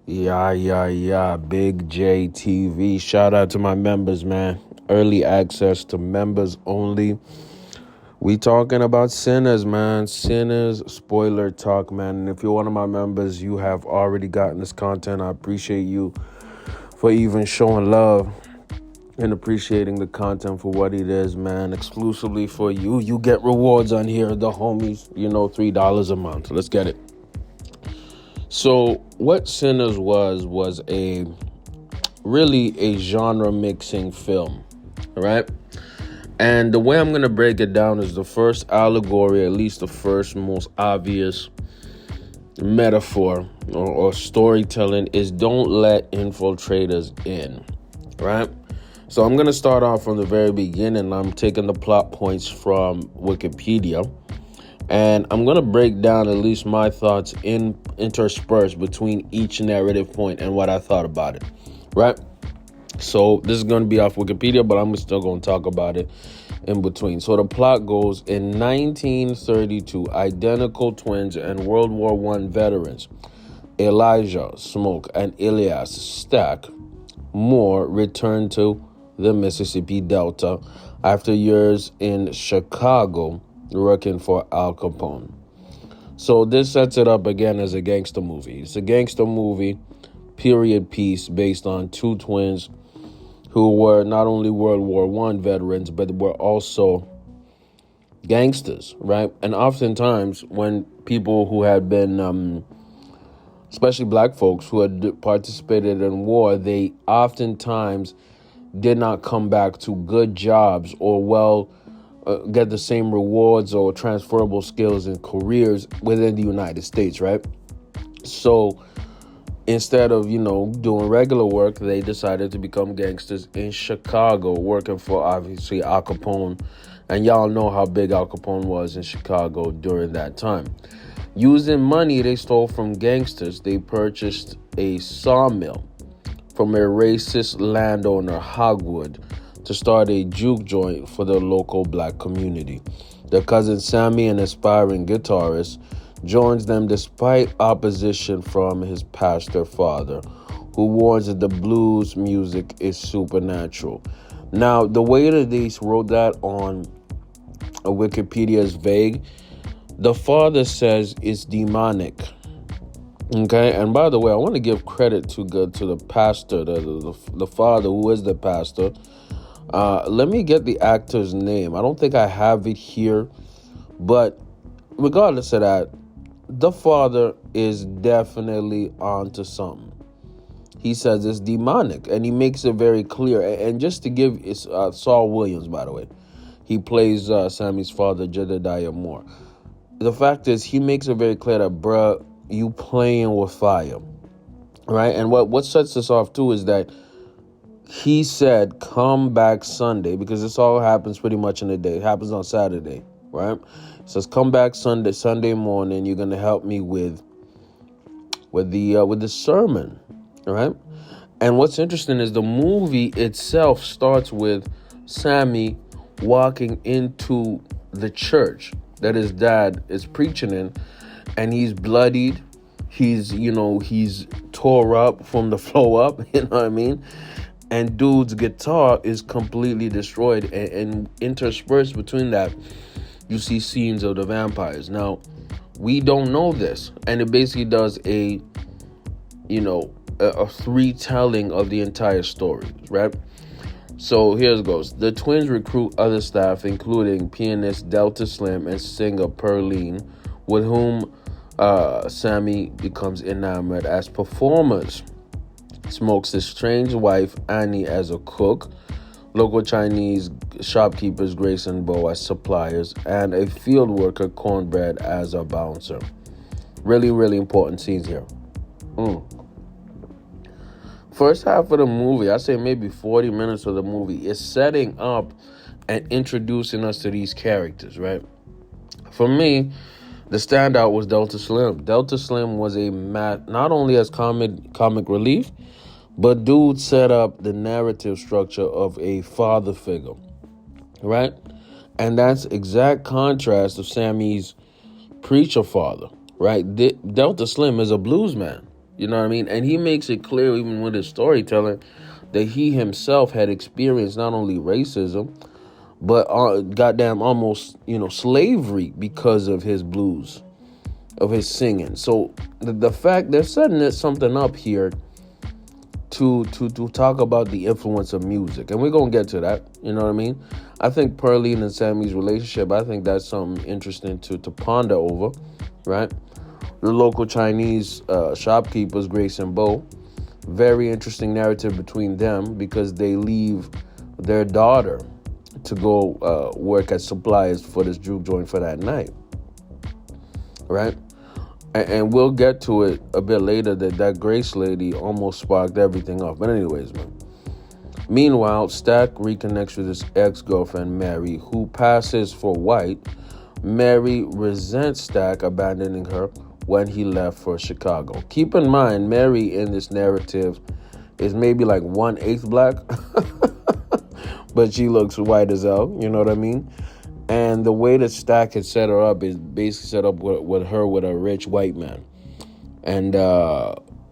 Yeah. Big J TV. Shout out to my members, man. Early access to members only. We talking about Sinners, man. Sinners, spoiler talk, man. And if you're one of my members, you have already gotten this content. I appreciate you for even showing love and appreciating the content for what it is, man. Exclusively for you. You get rewards on here, the homies. $3 a month. Let's get it. So what Sinners was really a genre mixing film, right? And the way I'm going to break it down is the first allegory, at least the first most obvious metaphor or storytelling is don't let infiltrators in, right? So I'm going to start off from the very beginning. I'm taking the plot points from Wikipedia. And I'm going to break down at least my thoughts interspersed between each narrative point and what I thought about it, right? So this is going to be off Wikipedia, but I'm still going to talk about it in between. So the plot goes, in 1932, identical twins and World War I veterans, Elijah Smoke and Elias Stack Moore, returned to the Mississippi Delta after years in Chicago working for Al Capone. So this sets it up again as a gangster movie. It's a gangster movie, period piece, based on two twins who were not only World War I veterans, but were also gangsters, right? And oftentimes when people who had been, especially black folks who had participated in war, they oftentimes did not come back to good jobs or get the same rewards or transferable skills and careers within the United States, right? So instead of, doing regular work, they decided to become gangsters in Chicago, working for, obviously, Al Capone. And y'all know how big Al Capone was in Chicago during that time. Using money they stole from gangsters, they purchased a sawmill from a racist landowner, Hogwood, to start a juke joint for the local black community. Their cousin Sammy, an aspiring guitarist, joins them despite opposition from his pastor father, who warns that the blues music is supernatural. Now, the way that they wrote that on Wikipedia is vague. The father says it's demonic. Okay, and by the way, I want to give credit to the pastor, the father who is the pastor. Let me get the actor's name. I don't think I have it here, but regardless of that, the father is definitely onto something. He says it's demonic, and he makes it very clear. And just to give, it's Saul Williams, by the way. He plays Sammy's father, Jedediah Moore. The fact is, he makes it very clear that, bruh, you playing with fire, right? And what sets this off, too, is that he said, come back Sunday, because this all happens pretty much in a day. It happens on Saturday, right? It says, come back Sunday morning. You're going to help me with the sermon, right? And what's interesting is the movie itself starts with Sammy walking into the church that his dad is preaching in, and he's bloodied. He's tore up from the flow up, you know what I mean? And dude's guitar is completely destroyed, and interspersed between that, you see scenes of the vampires. Now, we don't know this, and it basically does a retelling of the entire story, right? So here it goes. The twins recruit other staff, including pianist Delta Slim and singer Pearline, with whom Sammy becomes enamored as performers. Smokes his strange wife Annie as a cook, local Chinese shopkeepers Grace and Bo as suppliers, and a field worker Cornbread as a bouncer. Really, really important scenes here. First half of the movie, I say maybe 40 minutes of the movie, is setting up and introducing us to these characters, right? For me, the standout was Delta Slim. Delta Slim was not only as comic relief, but dude set up the narrative structure of a father figure, right? And that's exact contrast of Sammy's preacher father, right? Delta Slim is a blues man, You know what I mean? And he makes it clear, even with his storytelling, that he himself had experienced not only racism, but goddamn almost, slavery because of his blues, of his singing. So the fact they're setting something up here to talk about the influence of music, and we're gonna get to that. You know what I mean? I think Pearline and Sammy's relationship, I think that's something interesting to ponder over, right? The local Chinese shopkeepers, Grace and Bo, very interesting narrative between them because they leave their daughter to go work as suppliers for this juke joint for that night, right? And we'll get to it a bit later that Grace lady almost sparked everything off. But anyways, man. Meanwhile, Stack reconnects with his ex-girlfriend, Mary, who passes for white. Mary resents Stack abandoning her when he left for Chicago. Keep in mind, Mary in this narrative is maybe like 1/8 black, but she looks white as hell, you know what I mean? And the way that Stack had set her up is basically set up with her with a rich white man. And,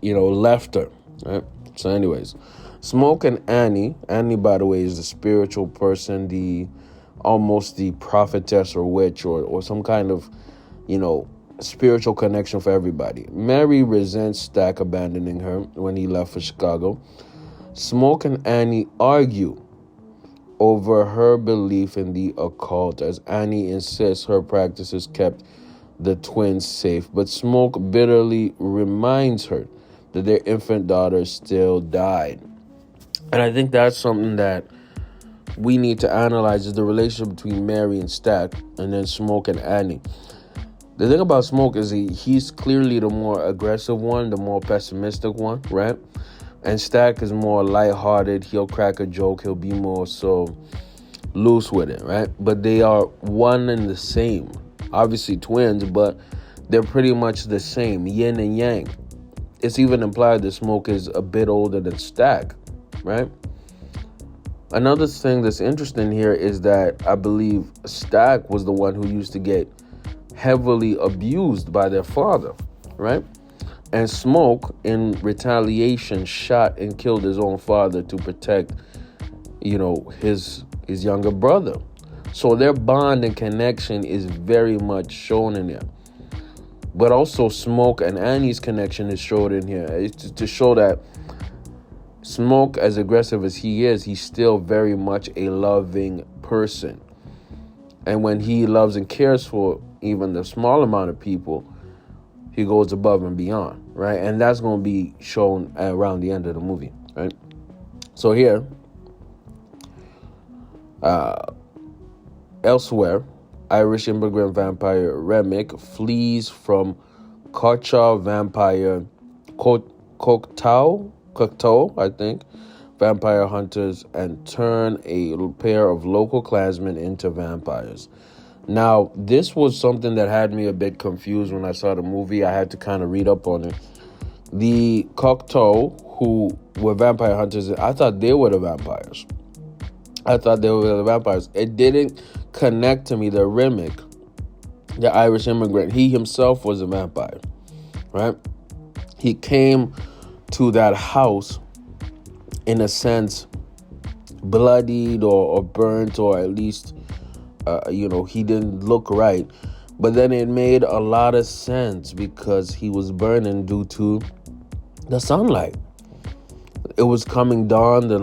left her, right? So anyways, Smoke and Annie, by the way, is the spiritual person, almost the prophetess or witch or some kind of, spiritual connection for everybody. Mary resents Stack abandoning her when he left for Chicago. Smoke and Annie argue over her belief in the occult, as Annie insists her practices kept the twins safe, but Smoke bitterly reminds her that their infant daughter still died. And I think that's something that we need to analyze, is the relationship between Mary and Stack, and then Smoke and Annie. The thing about Smoke is he's clearly the more aggressive one, the more pessimistic one, right? And Stack is more lighthearted. He'll crack a joke. He'll be more so loose with it, right? But they are one and the same. Obviously twins, but they're pretty much the same, yin and yang. It's even implied that Smoke is a bit older than Stack, right? Another thing that's interesting here is that I believe Stack was the one who used to get heavily abused by their father, right? And Smoke, in retaliation, shot and killed his own father to protect, his younger brother. So their bond and connection is very much shown in here. But also Smoke and Annie's connection is shown in here. It's to show that Smoke, as aggressive as he is, he's still very much a loving person. And when he loves and cares for even the small amount of people, he goes above and beyond, right? And that's going to be shown around the end of the movie, right? So here, elsewhere, Irish immigrant vampire Remick flees from Kocha vampire Cocteau, I think, vampire hunters, and turn a pair of local Klansmen into vampires. Now, this was something that had me a bit confused when I saw the movie. I had to kind of read up on it. The Cocteau, who were vampire hunters, I thought they were the vampires. It didn't connect to me that Remick, the Irish immigrant, he himself was a vampire, right? He came to that house, in a sense, bloodied or burnt, or at least he didn't look right. But then it made a lot of sense because he was burning due to the sunlight. It was coming dawn, the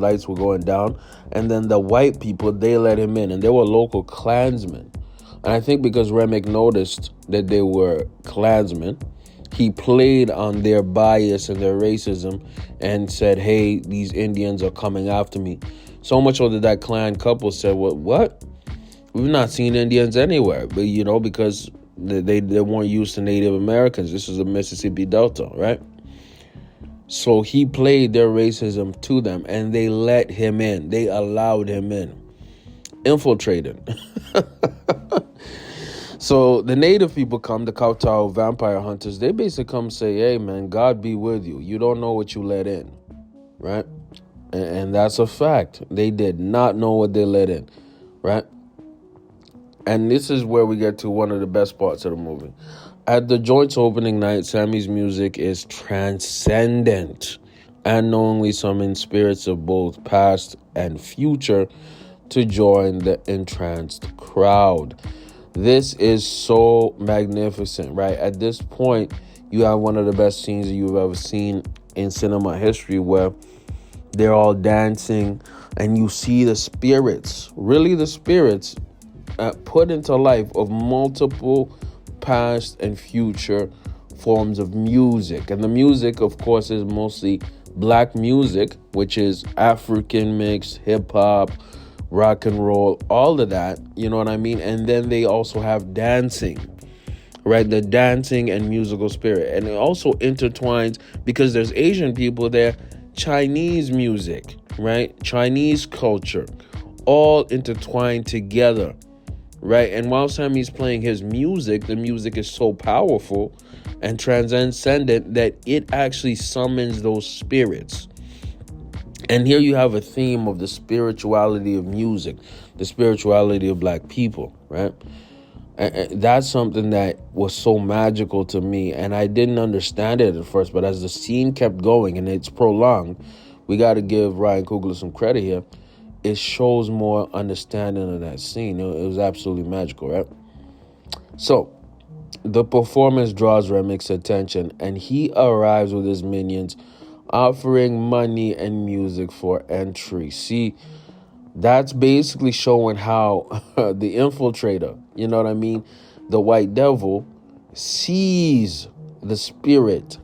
lights were going down, and then the white people, they let him in, and they were local Klansmen. And I think because Remick noticed that they were Klansmen, he played on their bias and their racism and said, hey, these Indians are coming after me. So much so that that Klan couple said, what? We've not seen Indians anywhere, but because they weren't used to Native Americans. This is the Mississippi Delta, right? So he played their racism to them, and they let him in. They allowed him in, infiltrated. So the native people come, the Cocteau vampire hunters. They basically come say, hey, man, God be with you. You don't know what you let in, right? And that's a fact. They did not know what they let in, right? And this is where we get to one of the best parts of the movie. At the joint's opening night, Sammy's music is transcendent and knowingly summons spirits of both past and future to join the entranced crowd. This is so magnificent, right? At this point, you have one of the best scenes that you've ever seen in cinema history where they're all dancing and you see the spirits, really the spirits, put into life of multiple past and future forms of music. And the music, of course, is mostly black music, which is African mixed, hip hop, rock and roll, all of that, you know what I mean? And then they also have dancing, right? The dancing and musical spirit. And it also intertwines, because there's Asian people there, Chinese music, right? Chinese culture, all intertwined together, right? And while Sammy's playing his music, the music is so powerful and transcendent that it actually summons those spirits. And here you have a theme of the spirituality of music, the spirituality of black people, right? And that's something that was so magical to me, and I didn't understand it at first, but as the scene kept going and it's prolonged, we got to give Ryan Coogler some credit here. It shows more understanding of that scene. It was absolutely magical, right? So the performance draws Remix's attention, and he arrives with his minions offering money and music for entry. See, that's basically showing how the infiltrator, you know what I mean, the white devil, sees the spirit,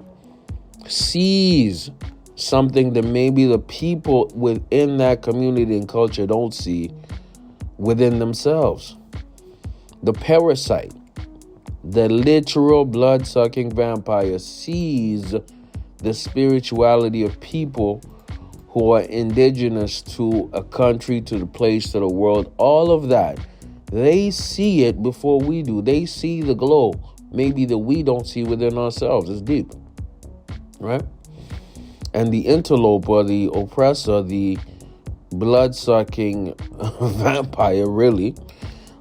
sees something that maybe the people within that community and culture don't see within themselves. The parasite, the literal blood-sucking vampire, sees the spirituality of people who are indigenous to a country, to the place, to the world, all of that. They see it before we do. They see the glow, maybe that we don't see within ourselves. It's deep, right? And the interloper, the oppressor, the blood-sucking vampire, really,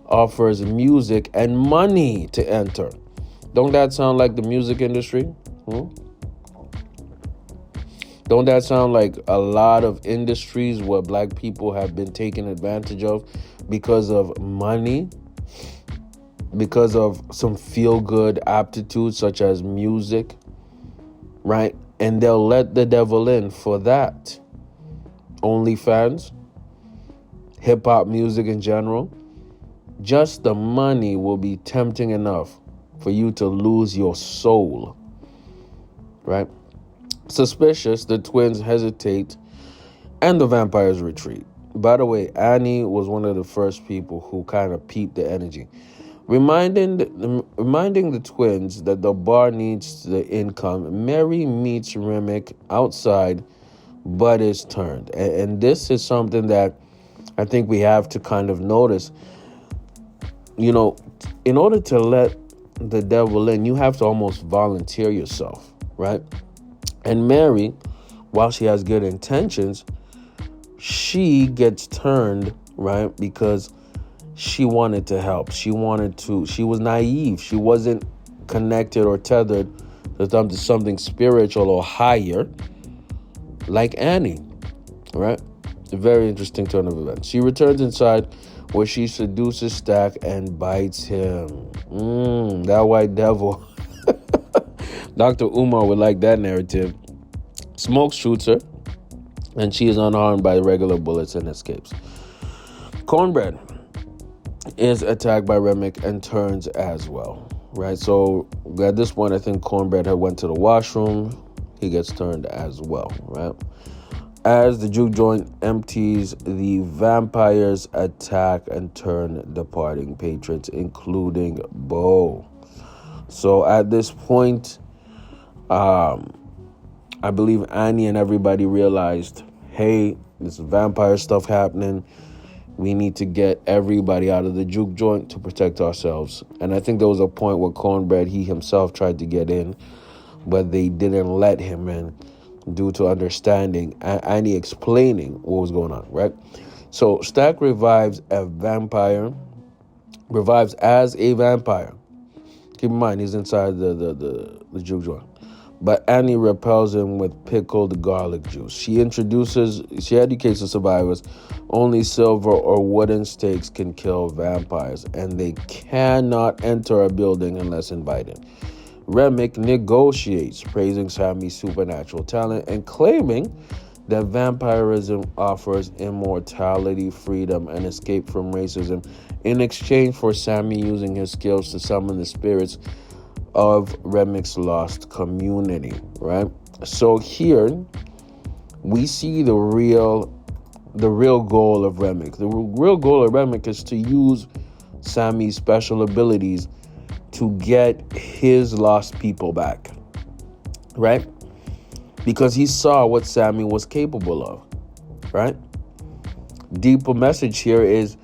offers music and money to enter. Don't that sound like the music industry? Don't that sound like a lot of industries where black people have been taken advantage of because of money, because of some feel-good aptitudes such as music, right? And they'll let the devil in for that. OnlyFans, hip-hop music in general, just the money will be tempting enough for you to lose your soul, right? Suspicious, the twins hesitate and the vampires retreat. By the way, Annie was one of the first people who kind of peeped the energy, reminding the twins that the bar needs the income. Mary meets Remick outside, but is turned. And this is something that I think we have to kind of notice. You know, in order to let the devil in, you have to almost volunteer yourself, right? And Mary, while she has good intentions, she gets turned, right? Because she wanted to help. She was naive. She wasn't connected or tethered to something spiritual or higher like Annie, right? A very interesting turn of events. She returns inside where she seduces Stack and bites him. That white devil. Dr. Umar would like that narrative. Smoke shoots her, and she is unharmed by the regular bullets and escapes. Cornbread is attacked by Remick and turns as well, right? So at this point, I think Cornbread had went to the washroom. He gets turned as well, right? As the juke joint empties, the vampires attack and turn departing patrons, including Bo. So at this point, I believe Annie and everybody realized, hey, this vampire stuff happening. We need to get everybody out of the juke joint to protect ourselves. And I think there was a point where Cornbread, he himself tried to get in, but they didn't let him in due to understanding Annie explaining what was going on, right? So Stack revives as a vampire, Keep in mind, he's inside the juke joint. But Annie repels him with pickled garlic juice. She educates the survivors. Only silver or wooden stakes can kill vampires, and they cannot enter a building unless invited. Remick negotiates, praising Sammy's supernatural talent and claiming that vampirism offers immortality, freedom, and escape from racism in exchange for Sammy using his skills to summon the spirits of Remick's lost community, right? So here we see the real goal of Remick. The real goal of Remick is to use Sammy's special abilities to get his lost people back, right? Because he saw what Sammy was capable of, right? Deeper message here is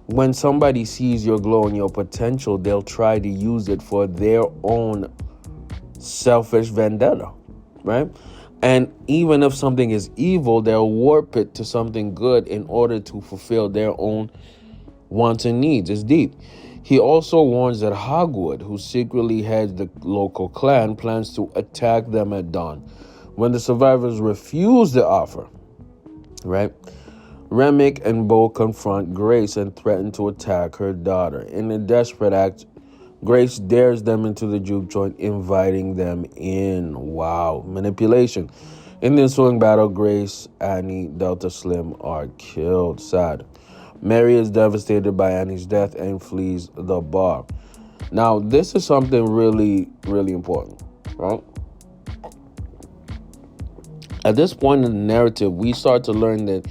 when somebody sees your glow and your potential, they'll try to use it for their own selfish vendetta, right? And even if something is evil, they'll warp it to something good in order to fulfill their own wants and needs. It's deep. He also warns that Hogwood, who secretly heads the local clan, plans to attack them at dawn. When the survivors refuse the offer, right, Remick and Bo confront Grace and threaten to attack her daughter. In a desperate act, Grace dares them into the juke joint, inviting them in. Wow, manipulation. In the ensuing battle, Grace, Annie, Delta Slim are killed. Sad. Mary is devastated by Annie's death and flees the bar. Now, this is something really, really important, right? At this point in the narrative, we start to learn that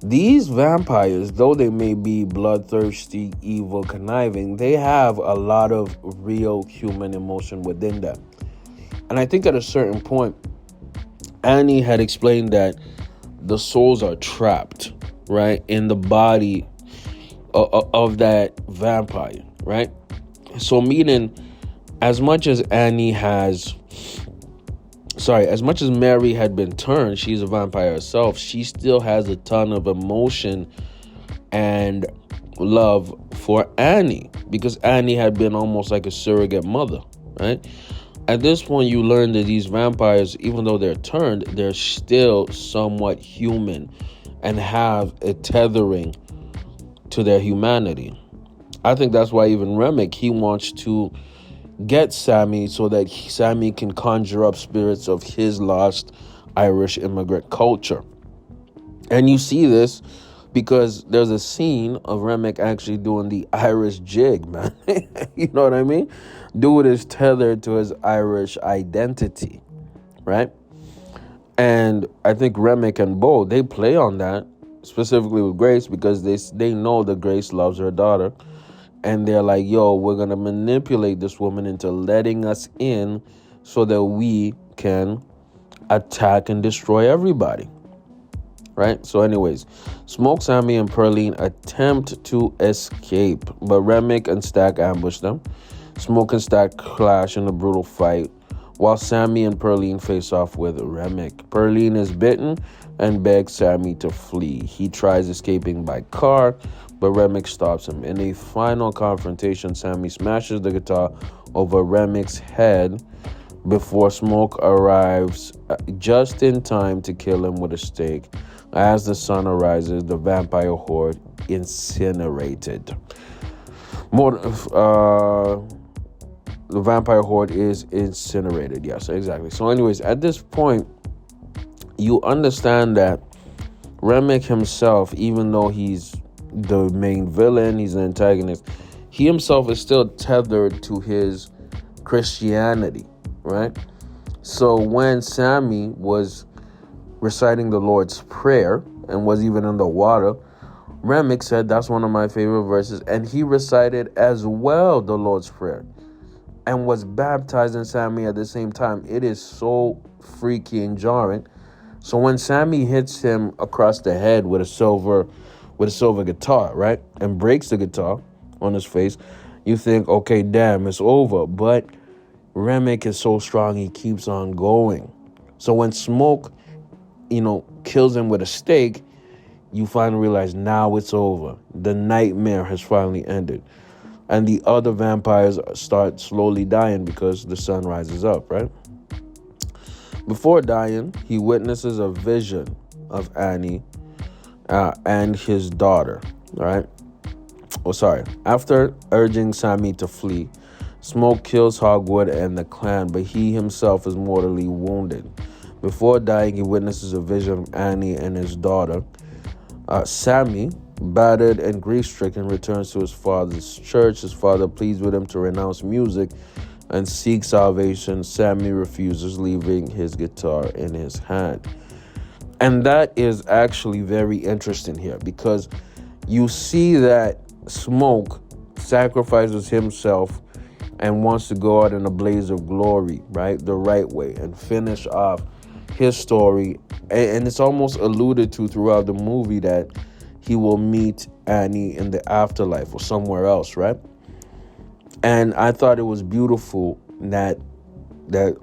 these vampires, though they may be bloodthirsty, evil, conniving, they have a lot of real human emotion within them. And I think at a certain point, Annie had explained that the souls are trapped, right, in the body of that vampire, right? So meaning, as much as Mary had been turned, she's a vampire herself, she still has a ton of emotion and love for Annie, because Annie had been almost like a surrogate mother, right? At this point, you learn that these vampires, even though they're turned, they're still somewhat human and have a tethering to their humanity. I think that's why even Remick, he wants to get Sammy so that Sammy can conjure up spirits of his lost Irish immigrant culture. And you see this because there's a scene of Remick actually doing the Irish jig, man. You know what I mean? Dude is tethered to his Irish identity, right? And I think Remick and Bo, they play on that, specifically with Grace, because they know that Grace loves her daughter. And they're like, yo, we're going to manipulate this woman into letting us in so that we can attack and destroy everybody. Right? So anyways, Smoke, Sammy, and Pearline attempt to escape, but Remick and Stack ambush them. Smoke and Stack clash in a brutal fight, while Sammy and Pearline face off with Remick. Pearline is bitten and begs Sammy to flee. He tries escaping by car, but Remick stops him. In a final confrontation, Sammy smashes the guitar over Remick's head before Smoke arrives just in time to kill him with a stake. As the sun arises, the vampire horde incinerated. The vampire horde is incinerated. Yes, exactly. So anyways, at this point, you understand that Remick himself, even though he's the main villain, he's an antagonist, he himself is still tethered to his Christianity, right? So when Sammy was reciting the Lord's Prayer and was even in the water, Remick said, that's one of my favorite verses, and he recited as well the Lord's Prayer and was baptized in Sammy at the same time. It is so freaky and jarring. So when Sammy hits him across the head with a silver guitar, right, and breaks the guitar on his face, you think, okay, damn, it's over. But Remick is so strong, he keeps on going. So when Smoke, kills him with a stake, you finally realize now it's over. The nightmare has finally ended. and the other vampires start slowly dying because the sun rises up, right? Before dying, he witnesses a vision of Annie and his daughter, right? Oh, sorry. After urging Sammy to flee, Smoke kills Hogwood and the clan, but he himself is mortally wounded. Before dying, he witnesses a vision of Annie and his daughter. Sammy, battered and grief-stricken, returns to his father's church. His father pleads with him to renounce music and seek salvation. Sammy refuses, leaving his guitar in his hand. And that is actually very interesting here, because you see that Smoke sacrifices himself and wants to go out in a blaze of glory, right? The right way, and finish off his story. And it's almost alluded to throughout the movie that he will meet Annie in the afterlife or somewhere else, right? And I thought it was beautiful that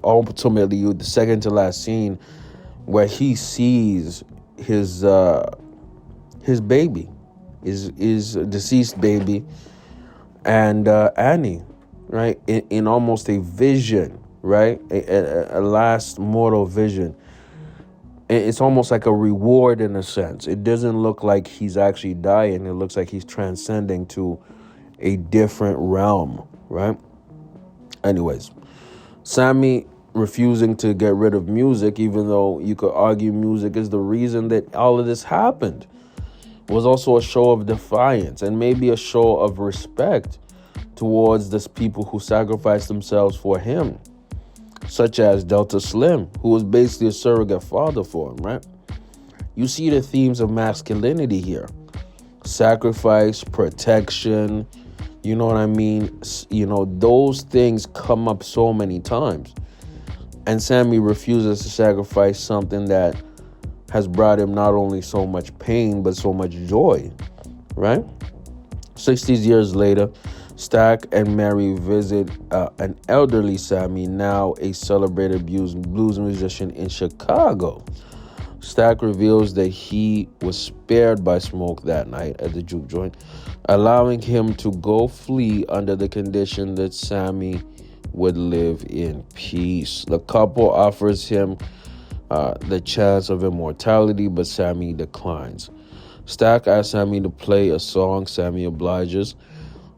ultimately, the second to last scene, where he sees his baby, his deceased baby, and Annie, right, in almost a vision, right, a last mortal vision. It's almost like a reward in a sense. It doesn't look like he's actually dying. It looks like he's transcending to a different realm, right? Anyways, Sammy refusing to get rid of music, even though you could argue music is the reason that all of this happened, was also a show of defiance and maybe a show of respect towards the people who sacrificed themselves for him, such as Delta Slim, who was basically a surrogate father for him, right? You see the themes of masculinity here: sacrifice, protection, you know what I mean? You know, those things come up so many times. And Sammy refuses to sacrifice something that has brought him not only so much pain, but so much joy, right? 60 years later, Stack and Mary visit an elderly Sammy, now a celebrated blues musician in Chicago. Stack reveals that he was spared by Smoke that night at the juke joint, allowing him to go flee under the condition that Sammy would live in peace. The couple offers him the chance of immortality, but Sammy declines. Stack asks Sammy to play a song. Sammy obliges.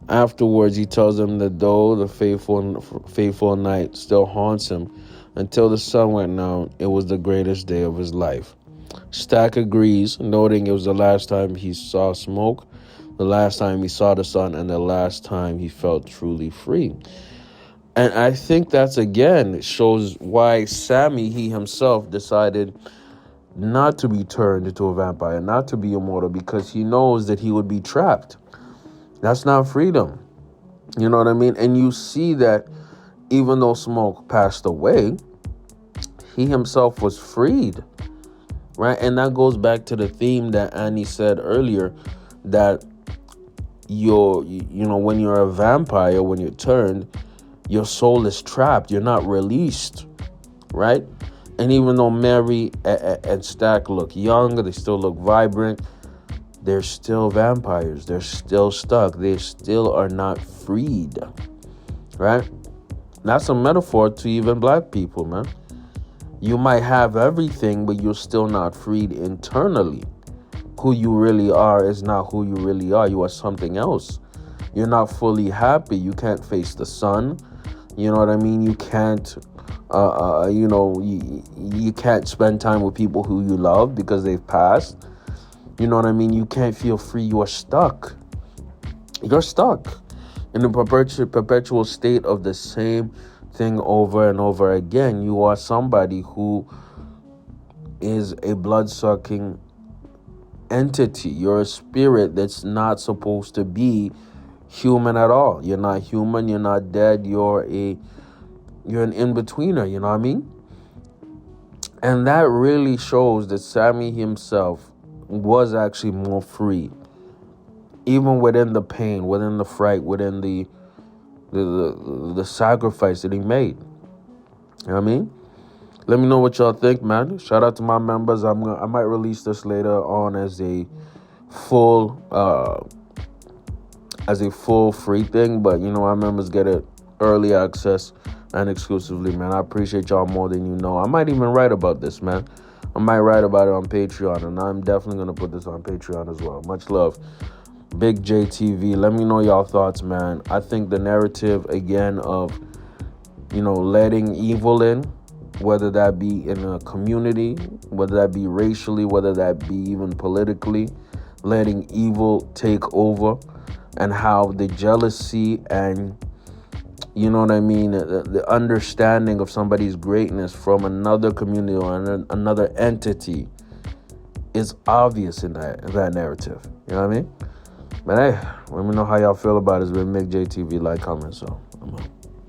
Afterwards, he tells them that though the fateful night still haunts him, until the sun went down, it was the greatest day of his life. Stack agrees, noting it was the last time he saw Smoke, the last time he saw the sun, and the last time he felt truly free. And I think that's, again, shows why Sammy, he himself, decided not to be turned into a vampire, not to be immortal, because he knows that he would be trapped. That's not freedom. You know what I mean? And you see that even though Smoke passed away, he himself was freed, right? And that goes back to the theme that Annie said earlier, that when you're a vampire, when you're turned, your soul is trapped. You're not released, right? And even though Mary and Stack look young, they still look vibrant, they're still vampires. They're still stuck. They still are not freed, right? That's a metaphor to even black people, man. You might have everything, but you're still not freed internally. Who you really are is not who you really are. You are something else. You're not fully happy. You can't face the sun. You know what I mean? You can't, you can't spend time with people who you love because they've passed. You know what I mean? You can't feel free. You are stuck. You're stuck in the perpetual state of the same thing over and over again. You are somebody who is a blood-sucking entity. You're a spirit that's not supposed to be human at all. You're not human. You're not dead. You're an in-betweener. You know what I mean? And that really shows that Sammy himself was actually more free, even within the pain, within the fright, within the sacrifice that he made. You know what I mean? Let me know what y'all think, man. Shout out to my members. I might release this later on as a full as a full free thing, but our members get it early access and exclusively, man. I appreciate y'all more than you know. I might even write about this, man. I might write about it on Patreon, and I'm definitely going to put this on Patreon as well. Much love. Big JTV, let me know y'all thoughts, man. I think the narrative, again, of, letting evil in, whether that be in a community, whether that be racially, whether that be even politically, letting evil take over, and how the jealousy and, the understanding of somebody's greatness from another community or another entity is obvious in that narrative. You know what I mean? But hey, let me know how y'all feel about it. It's been Mick JTV, like, comment, so I'm out.